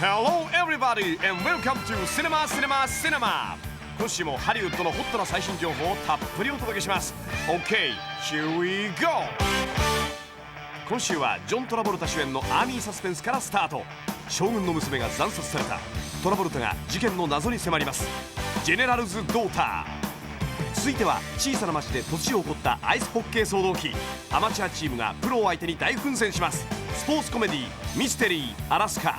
Hello everybody and welcome to Cinema Cinema Cinema。 今週もハリウッドのホットな最新情報をたっぷりお届けします。 OK, here we go。 今週はジョン・トラボルタ主演のアーミーサスペンスからスタート。将軍の娘が惨殺された。トラボルタが事件の謎に迫ります。ジェネラルズ・ドーター。続いては小さな町で突如起こったアイスホッケー騒動期。アマチュアチームがプロを相手に大奮戦します。スポーツコメディミステリーアラスカ。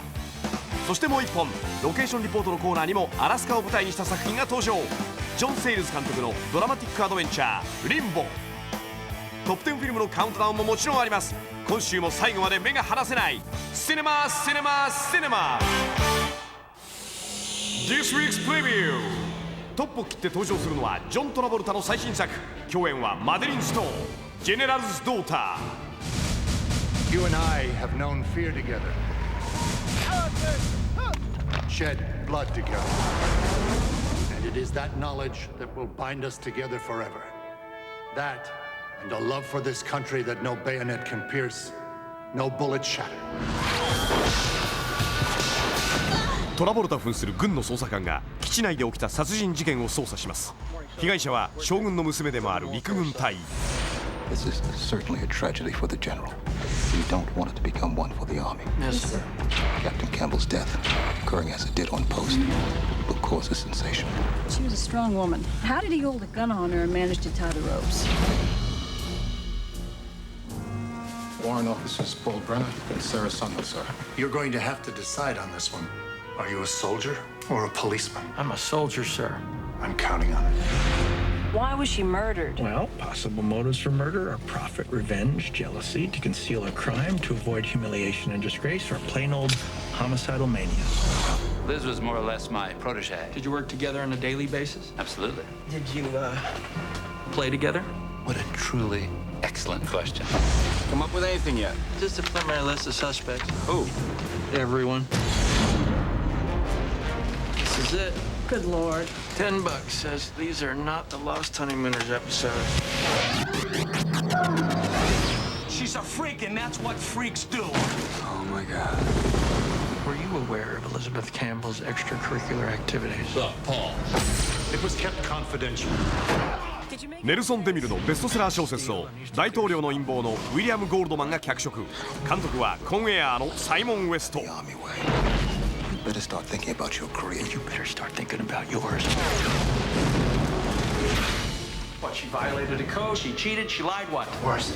そしてもう一本ロケーションリポートのコーナーにもアラスカを舞台にした作品が登場。ジョン・セイルズ監督のドラマティックアドベンチャーリンボ。トップ10フィルムのカウントダウンももちろんあります。今週も最後まで目が離せないシネマシネマシネマ。 This week's preview。 トップを切って登場するのはジョン・トラボルタの最新作。共演はマデリン・ストーン、ジェネラルズ・ドーター。 You and I have known fear together, shed blood together, and it is that knowledge that will bind us together forever. That and a love for this country that no bayonet can pierce, no bullet shatter. トラボルタ扮する軍の捜査官が基地内で起きた殺人事件を捜査します。被害者は将軍の娘でもある陸軍隊員。 This is certainly a tragedy for the general. We don't want it to become one for the army. Yes, sir. Captain Campbell's death, occurring as it did on post, will cause a sensation. She was a strong woman. How did he hold a gun on her and manage to tie the ropes? Warrant officers Paul Brenner and Sarah Sundell, sir. You're going to have to decide on this one. Are you a soldier or a policeman? I'm a soldier, sir. I'm counting on it. Why was she murdered? Well, possible motives for murder are profit, revenge, jealousy, to conceal a crime, to avoid humiliation and disgrace, or plain old homicidal mania. Liz was more or less my protege. Did you work together on a daily basis? Absolutely. Did you, play together? What a truly excellent question. Come up with anything yet? Just a preliminary list of suspects. Who? Everyone. This is it. Good Lord. $10 says these are not the Lost Honeymooners episode. She's a freak, and that's what freaks do. Oh my God. Were you aware of Elizabeth Campbell's extracurricular activities? Look, Paul. It was kept confidential. ネルソン・デミルのベストセラー小説を大統領の陰謀のウィリアム・ゴールドマンが脚色。監督はコンエアーのサイモン・ウェスト。 The army way. You better start thinking about your career. You better start thinking about yours. What, she violated a code? She cheated? She lied? What? Worse.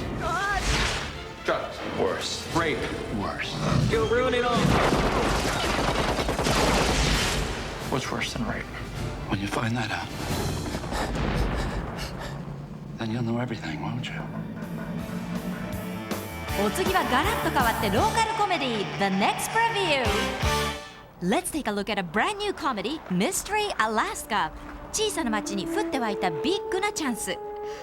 Drugs. Worse. Rape. Worse. You'll ruin it all. What's worse than rape? When you find that out, then you'll know everything, won't you? お次はガラッと変わってローカルコメディ The Next Preview。 Let's take a look at a brand new comedy Mystery Alaska。 小さな町に降って湧いたビッグなチャンス。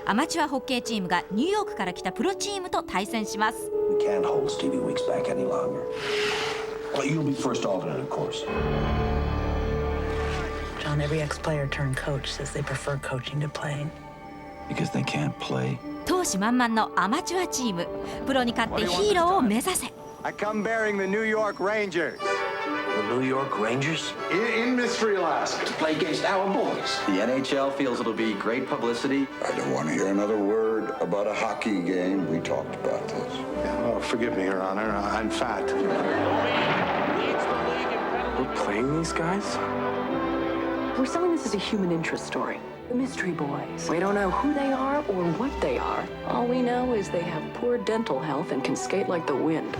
アマチュアホッケーチームがニューヨークから来たプロチームと対戦します。 We can't hold Stevie Weeks back any longer. Well, you'll be first alternate, of course. John, every ex-player turned coach says they prefer coaching to playing. Because they can't play. 闘志満々のアマチュアチーム。プロに勝ってヒーローを目指せ。 I come bearing the New York Rangers. The New York Rangers? In Mystery Alaska. To play against our boys. The NHL feels it'll be great publicity. I don't want to hear another word about a hockey game. We talked about this. Oh, forgive me, Your Honor. I'm fat. We're playing these guys? We're selling this as a human interest story. The Mystery Boys. We don't know who they are or what they are. All we know is they have poor dental health and can skate like the wind.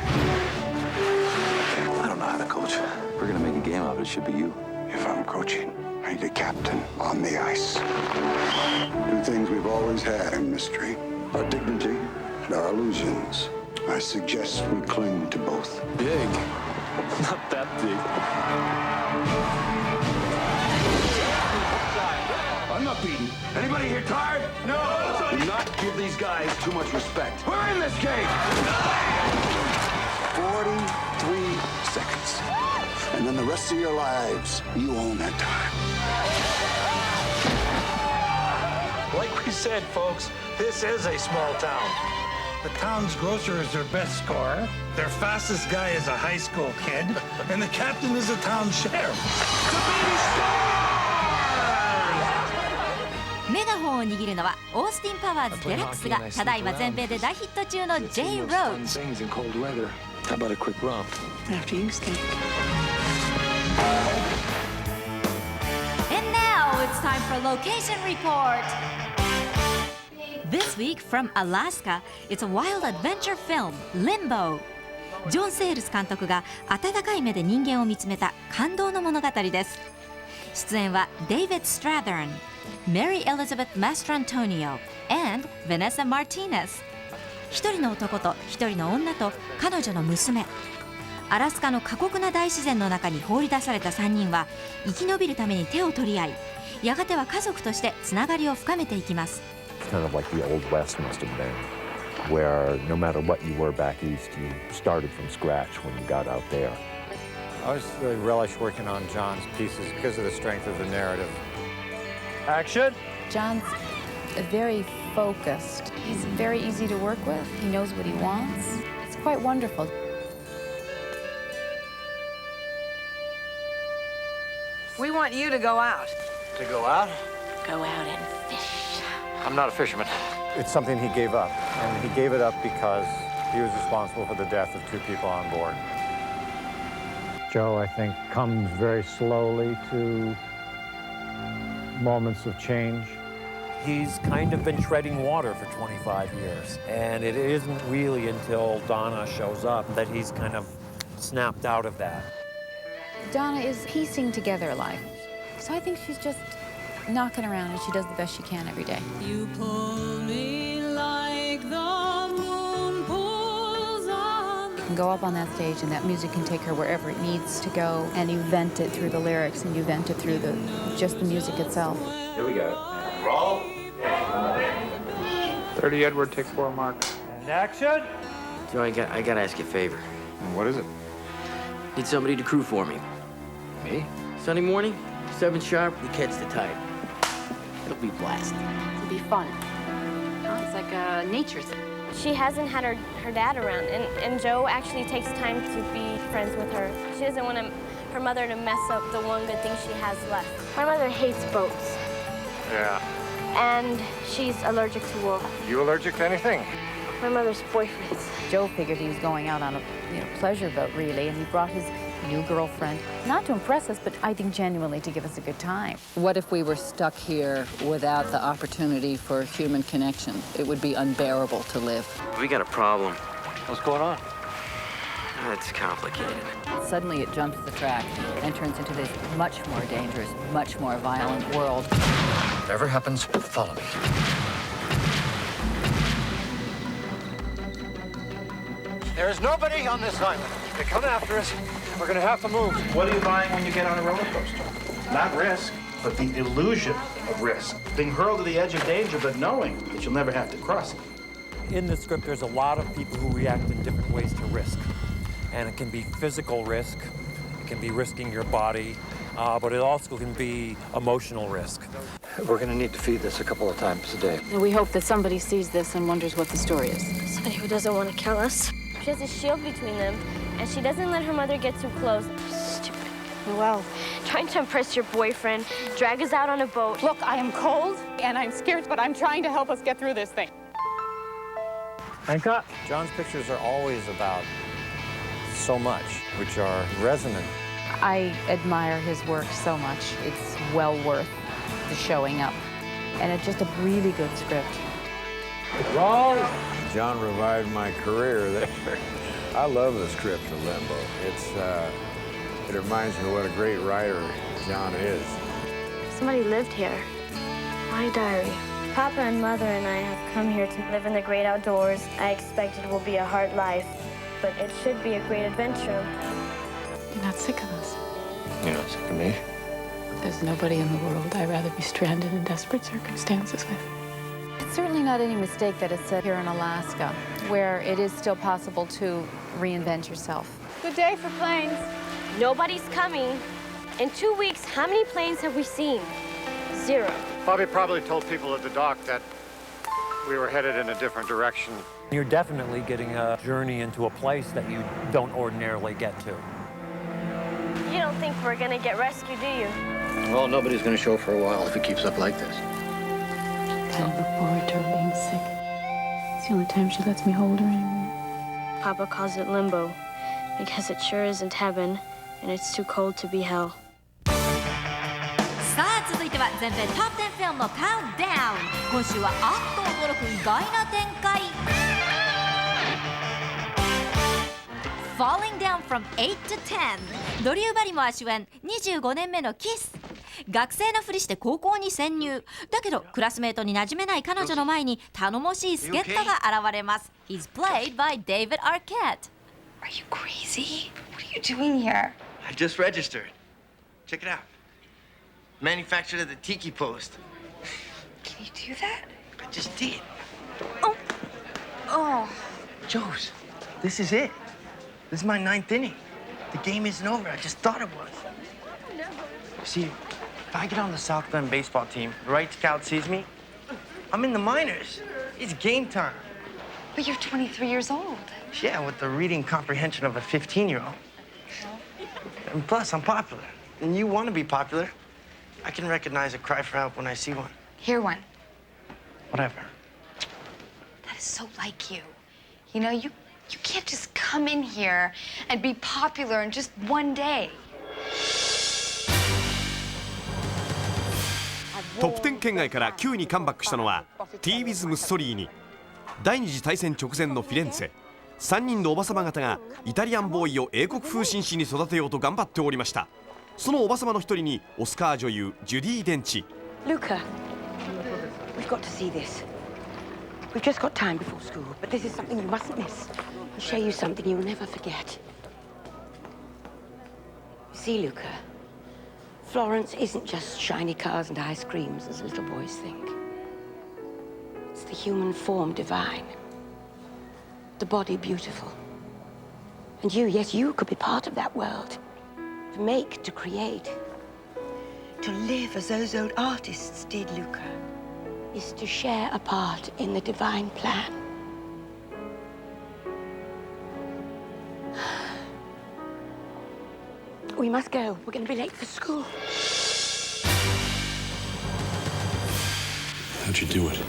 I don't know how to coach. If we're gonna make a game of it, it should be you. If I'm coaching, I need a captain on the ice. Two things we've always had in mystery: our dignity and our illusions. I suggest we cling to both. Big. Not that big. I'm not beaten. Anybody here tired? No! Do not give these guys too much respect. We're in this game! 43 seconds. And then the rest of your lives, you own that time. Like we said, folks, this is a small town. The town's grocer is their best scorer. Their fastest guy is a high school kid, and the captain is a town sheriff. To be stars! メガホンを握るのはオースティン・パワーズ・デラックスがただいま全米で大ヒット中の J. Roach。 How about a quick romp? After you skate. And now it's time for Location Report. This week from Alaska, it's a wild adventure film, LIMBO. ジョン・セールス監督が温かい目で人間を見つめた感動の物語です。出演はデイビッド・ストラダーン、メリー・エリザベス・マストラントニオ and ヴェネッサ・マーティネス。一人の男と一人の女と彼女の娘。アラスカの過酷な大自然の中に放り出された3人は生き延びるために手を取り合い、やがては家族としてつながりを深めていきます。It's kind of like the old West must have been, where no matter what you were back east, you started from scratch when you got out there. I always really relish working on John's pieces because of the strength of the narrative. Action! John's very focused. He's very easy to work with. He knows what he wants. It's quite wonderful. We want you to go out. To go out? Go out and fish. I'm not a fisherman. It's something he gave up, and he gave it up because he was responsible for the death of 2 people on board. Joe, I think, comes very slowly to moments of change. He's kind of been treading water for 25 years, and it isn't really until Donna shows up that he's kind of snapped out of that. Donna is piecing together life. So I think she's just knocking around and she does the best she can every day. You pull me like the moon pulls on. You can go up on that stage and that music can take her wherever it needs to go, and you vent it through the lyrics and you vent it through just the music itself. Here we go. Roll. 30 Edward, take 4 mark. And action! Joe, I gotta ask you a favor. What is it? Need somebody to crew for me. Me? Sunday morning, 7 sharp, we catch the tide. It'll be a blast. It'll be fun. Oh, it's like a nature thing. She hasn't had her dad around, and Joe actually takes time to be friends with her. She doesn't want her mother to mess up the one good thing she has left. My mother hates boats. Yeah. And she's allergic to wool. You allergic to anything? My mother's boyfriends. Joe figured he was going out on a pleasure boat, really, and he brought his new girlfriend, not to impress us, but I think genuinely to give us a good time. What if we were stuck here without the opportunity for human connection? It would be unbearable to live. We got a problem. What's going on? It's complicated. Suddenly it jumps the track and turns into this much more dangerous, much more violent world. Whatever happens, follow me. There is nobody on this island. They come after us. We're gonna have to move. What are you buying when you get on a roller coaster? Not risk, but the illusion of risk. Being hurled to the edge of danger, but knowing that you'll never have to cross it. In the script, there's a lot of people who react in different ways to risk. And it can be physical risk, it can be risking your body, but it also can be emotional risk. We're gonna need to feed this a couple of times a day. And we hope that somebody sees this and wonders what the story is. Somebody who doesn't want to kill us. She has a shield between them, and she doesn't let her mother get too close. Stupid. Well, trying to impress your boyfriend, drag us out on a boat. Look, I am cold, and I'm scared, but I'm trying to help us get through this thing. And cut. John's pictures are always about so much, which are resonant. I admire his work so much. It's well worth the showing up. And it's just a really good script. Roll! John revived my career there. I love the script of LIMBO. It reminds me what a great writer John is. Somebody lived here. My diary. Papa and Mother and I have come here to live in the great outdoors. I expect it will be a hard life, but it should be a great adventure. You're not sick of us. You're not sick of me? There's nobody in the world I'd rather be stranded in desperate circumstances with. It's certainly not any mistake that it's set here in Alaska, where it is still possible to reinvent yourself. Good day for planes. Nobody's coming. In 2 weeks, how many planes have we seen? 0. Bobby probably told people at the dock that we were headed in a different direction. You're definitely getting a journey into a place that you don't ordinarily get to. You don't think we're gonna get rescued, do you? Well, nobody's gonna show for a while if it keeps up like this. Kind of look forward to her being sick. It's the only time she lets me hold her anymore. Papa calls it limbo because it sure isn't heaven, and it's too cold to be hell. さあ続いては全米トップ10フィルムのカウントダウン。今週はあっと驚く意外な展開。Falling Down from 8 to 10。ドリュー・バリモア主演、25年目のキス。学生のふりして高校に潜入。だけどクラスメートに馴染めない彼女の前に頼もしい助っ人が現れます。He's played by David Arquette. Are you crazy? What are you doing here? I just registered. Check it out. Manufactured at the Tiki Post. Can you do that? I just did. Oh. Oh. Joes, this is it. This is my 9th inning. The game isn't over. I just thought it was. No. See, if I get on the South Bend baseball team, the right scout sees me, I'm in the minors. It's game time. But you're 23 years old. Yeah, with the reading comprehension of a 15-year-old. And plus, I'm popular. And you want to be popular. I can recognize a cry for help when I see one. Hear one. Whatever. That is so like you. You know, you can't just come in here and be popular in just one day. トップ10圏外から9にカムバックしたのはティー・ウィズ・ムッソリーニ。第二次大戦直前のフィレンツェ。3人のおばさま方がイタリアンボーイを英国風紳士に育てようと頑張っておりました。そのおばさまの一人にオスカー女優ジュディ・デンチ。 Luca, we've got to see this. We've just got time before school, but this is something you mustn't miss. I'll show you something you'll never forget. See, Luca, Florence isn't just shiny cars and ice creams as little boys think. It's the human form divine, the body beautiful. And you, yes, you could be part of that world. To make, to create, to live as those old artists did, Luca, is to share a part in the divine plan. We must go. We're going to be late for school. How'd you do it?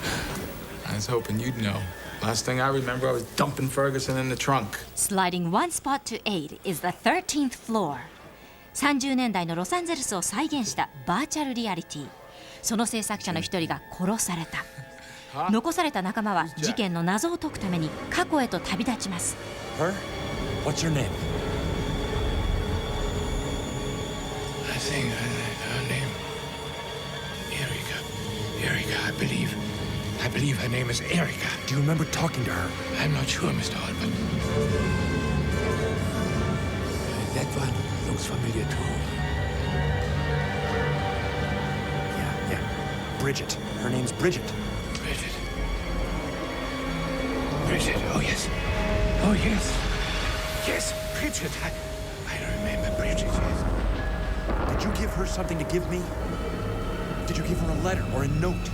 I was hoping you'd know. Last thing I remember, I was dumping Ferguson in the trunk. Sliding one spot to 8 is the 13th floor. 30年代のロサンゼルスを再現したバーチャルリアリティ。その制作者の一人が殺された。残された仲間は事件の謎を解くために過去へと旅立ちます。Her? What's your name? I think her name, Erica, I believe her name is Erica. Do you remember talking to her? I'm not sure, Mr. Hardman. That one looks familiar too. Yeah. Bridget. Her name's Bridget. Bridget, oh yes. Yes, Bridget. I remember Bridget, yes. Did you give her something to give me? Did you give her a letter or a note?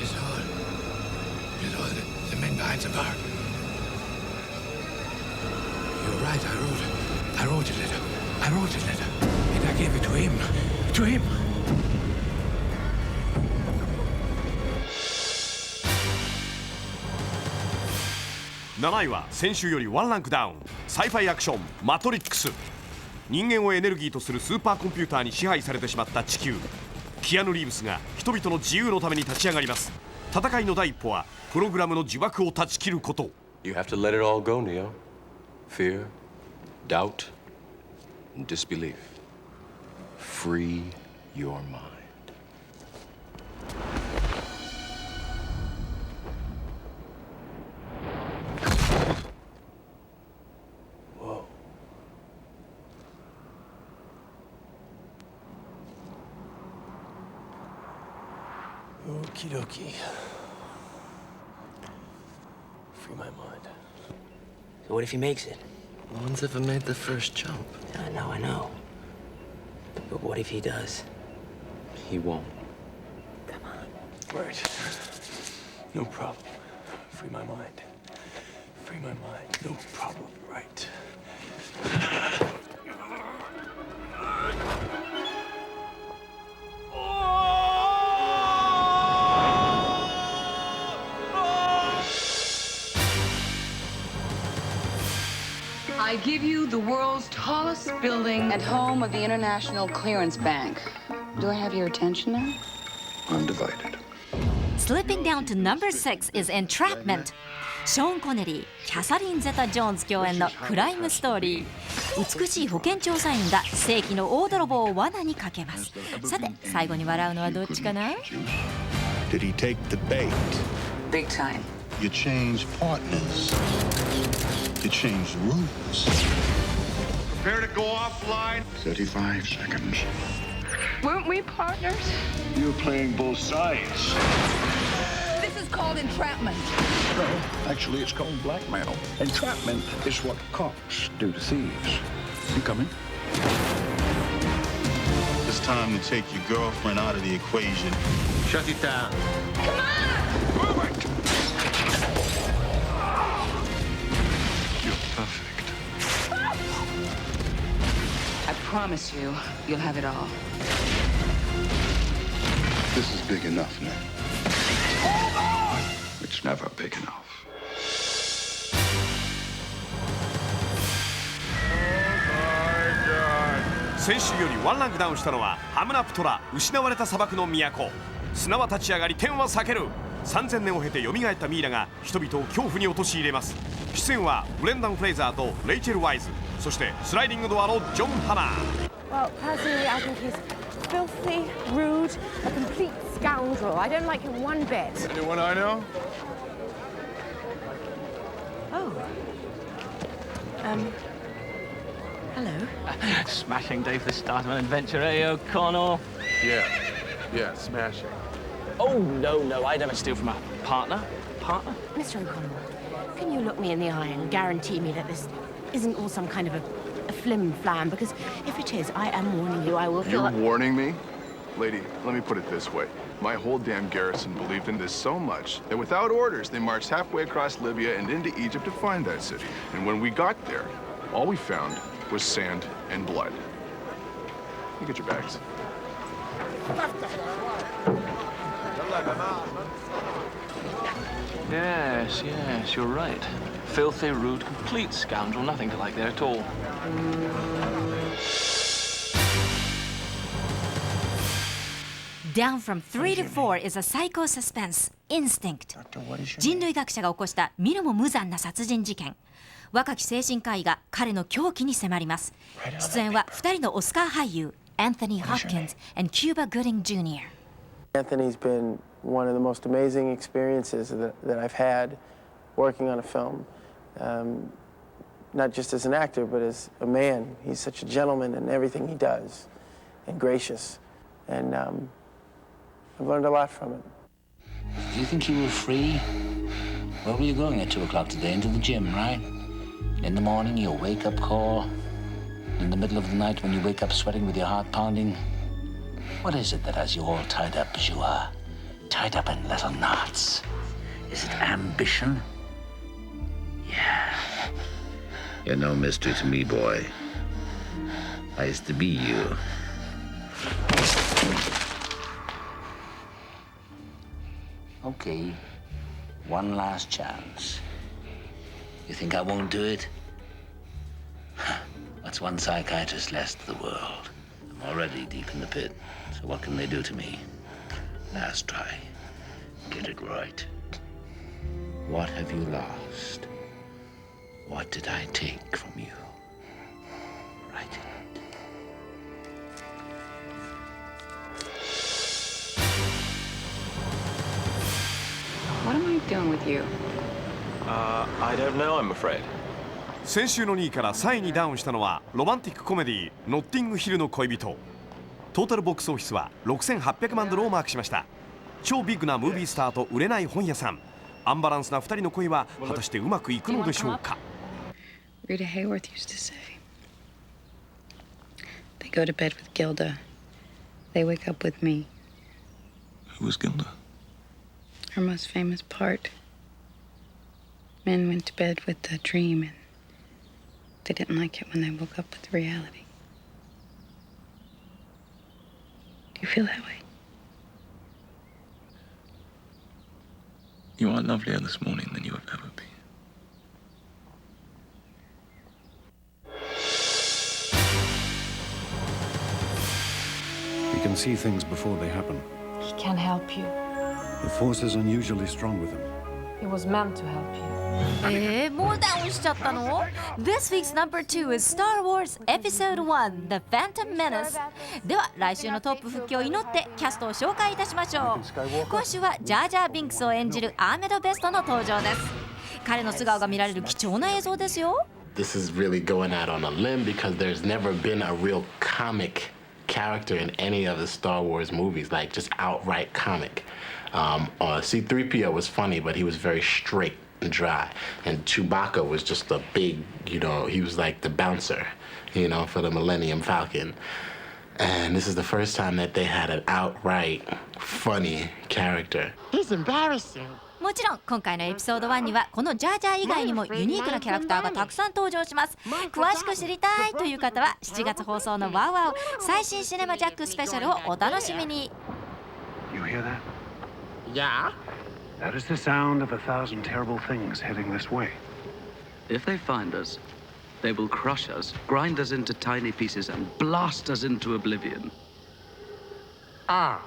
It's all the men behind the bar. You're right, I wrote a letter. And I gave it to him. To him. 7位は先週より1ランクダウン。サイファイアクション「マトリックス」。人間をエネルギーとするスーパーコンピューターに支配されてしまった地球。キアヌ・リーブスが人々の自由のために立ち上がります。戦いの第一歩はプログラムの呪縛を断ち切ること。 You have to let it all go, Neo. Fear, doubt, and disbelief. Free your mind. Whoa. Okie dokie. Free my mind. So what if he makes it? No one's ever made the first jump. I know. But what if he does? He won't. Come on. Right. No problem. free my mind. Free my mind. No problem, right? I give you the world's tallest building and home of the International Clearance Bank. Do I have your attention now? Undivided. Slipping down to number 6 is Entrapment. ショーン・コネリー、キャサリン・ゼタ・ジョーンズ共演のクライムストーリー。美しい保険調査員が世紀の大泥棒を罠にかけます。さて、最後に笑うのはどっちかな？ Did he take the bait? Big time. You change partners. You change rules. Prepare to go offline. 35 seconds. Weren't we partners? You're playing both sides. This is called entrapment. No, actually, it's called blackmail. Entrapment is what cops do to thieves. You coming? It's time to take your girlfriend out of the equation. Shut it down. Come on! Move it! You're perfect. I promise you, you'll have it all. This is big enough, man. Hold on! It's never big enough. 先週よりワンランクダウンしたのはハムナプトラ、失われた砂漠の都。砂は立ち上がり、天は裂ける。3000年を経て蘇ったミイラが人々を恐怖に陥れます。出演はブレンダン・フレイザーとレイチェル・ワイズ、そしてスライディングドアのジョン・ハナー。 Well, personally, I think he's filthy, rude, a complete scoundrel. I don't like him one bit. Anyone I know? Oh. Hello. Smashing day for the start of an adventure, eh, O'Connell? Yeah, smashing. Oh, no, I never steal from a partner. Partner? Mr. O'Connell, can you look me in the eye and guarantee me that this isn't all some kind of a flim-flam? Because if it is, I am warning you, I will feel... You're warning me? Lady, let me put it this way. My whole damn garrison believed in this so much that without orders, they marched halfway across Libya and into Egypt to find that city. And when we got there, all we found was sand and blood. You get your bags. Yes, you're right. Filthy, rude, complete scoundrel. Nothing to like there at all. Down from 3 to 4 is a psycho suspense, Instinct. 人類学者が起こした見るも無残な殺人事件。若き精神科医が彼の狂気に迫ります。出演は2人のオスカー俳優、Anthony Hopkins and Cuba Gooding Jr. Anthony's been one of the most amazing experiences that I've had working on a film. Not just as an actor, but as a man. He's such a gentleman in everything he does, and gracious. And I've learned a lot from him. Do you think you were free? Where were you going at 2 o'clock today? Into the gym, right? In the morning, your wake-up call. In the middle of the night, when you wake up sweating with your heart pounding. What is it that has you all tied up as you are? Tied up in little knots? Is it ambition? Yeah. You're no mystery to me, boy. I used to be you. Okay, one last chance. You think I won't do it? What's one psychiatrist less to the world? I'm already deep in the pit, so what can they do to me? Last try. Get it right. What have you lost? What did I take from you? Write it. What am I doing with you? I don't know, I'm afraid. 先週の2位から3位にダウンしたのはロマンティックコメディノッティングヒルの恋人。トータルボックスオフィスは6800万ドルをマークしました。超ビッグなムービースターと売れない本屋さん。アンバランスな2人の恋は果たしてうまくいくのでしょうか。 Rita Hayworth used to say, they go to bed with Gilda, they wake up with me. Who was Gilda? Her most famous part. Men went to bed with a dream and they didn't like it when they woke up with reality. Do you feel that way? You are lovelier this morning than you have ever been. He can see things before they happen. He can help you. The force is unusually strong with him. He was meant to help you. もうダウンしちゃったの？ This week's number 2 is Star Wars Episode 1 The Phantom Menace。 では来週のトップ復帰を祈ってキャストを紹介いたしましょう。今週はジャージャー・ビンクスを演じるアーメド・ベストの登場です。彼の素顔が見られる貴重な映像ですよ。 This is really going out on a limb because there's never been a real comic character in any of the Star Wars movies, like just outright comic. C-3PO was funny, but he was very straight and dry. And Chewbacca was just a big, he was like the bouncer, for the Millennium Falcon. And this is the first time that they had an outright funny character. He's embarrassing. もちろん今回のエピソード1にはこのジャージャー以外にもユニークなキャラクターがたくさん登場します。詳しく知りたいという方は7月放送のワウワウ最新シネマジャックスペシャルをお楽しみに。 You hear that? Yeah? That is the sound of 1,000 terrible things heading this way. If they find us, they will crush us, grind us into tiny pieces, and blast us into oblivion. Ah.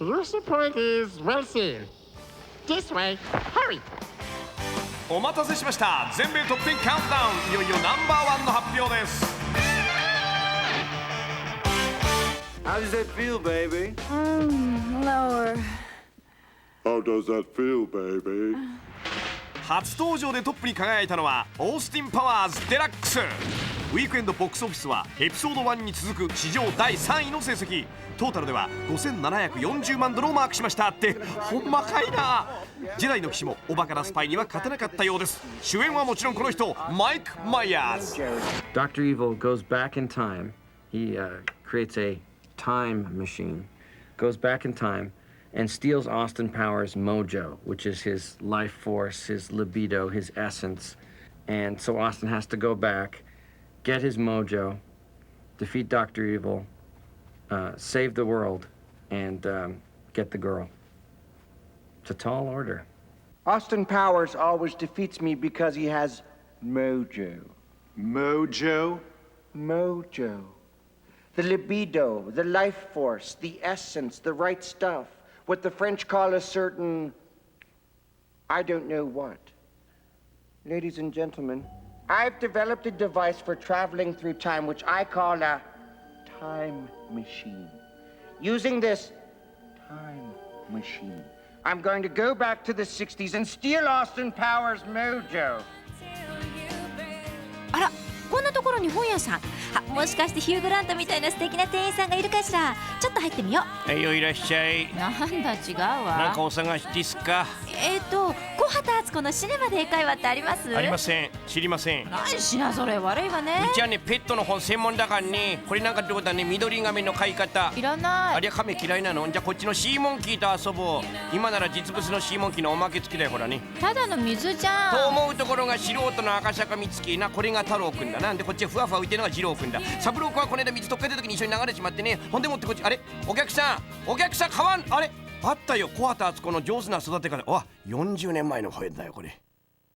Your point is well seen. This way. Hurry. お待たせしました。全米トップ10カウントダウン、いよいよナンバー1の発表です。 How does that feel, baby? Lower. How does that feel, baby? 初登場でトップに輝いたのはオースティン・パワーズ・デラックス。ウィークエンドボックスオフィスはエピソード1に続く史上第3位の成績。トータルでは$5,740万をマークしましたって、ほんまかいな。ジェダイの騎士もおバカなスパイには勝てなかったようです。主演はもちろんこの人、マイク・マイヤーズ。 Dr. Evil goes back in time. He creates a time machine, goes back in time, and steals Austin Powers' mojo, which is his life force, his libido, his essence. And so Austin has to go back, get his mojo, defeat Dr. Evil, save the world, and get the girl. It's a tall order. Austin Powers always defeats me because he has mojo. Mojo? Mojo. The libido, the life force, the essence, the right stuff. What the French call a certain... I don't know what. Ladies and gentlemen, I've developed a device for traveling through time which I call a time machine. Using this time machine, I'm going to go back to the 60s and steal Austin Powers' mojo. あら、こんなところに本屋さん。もしかしてヒュー・グラントみたいな素敵な店員さんがいるかしら。ちょっと入ってみよう。はいよ、いらっしゃい。なんだ違うわ。なんかお探しですか？小畑敦子のシネマで英会話ってあります？ありません。知りません。何品揃え悪いわね。うちはね、ペットの本専門だからね。これなんかどうだね、緑亀の飼い方。いらない。あれは亀嫌いなの？じゃあこっちのシーモンキーと遊ぼう。今なら実物のシーモンキーのおまけ付きだよ、ほらね。ただの水じゃん。と思うところが素人の赤坂見月な、これが太郎くんだな。でこっちはふわふわ浮いてるのが二郎くんだ。三郎くんはこの間水溶かれた時に一緒に流れちまってね。ほんでもってこっち、あれお客さん買わん。あれあったよ、小畑敦子の上手な育て方。40年前の声だよこれ。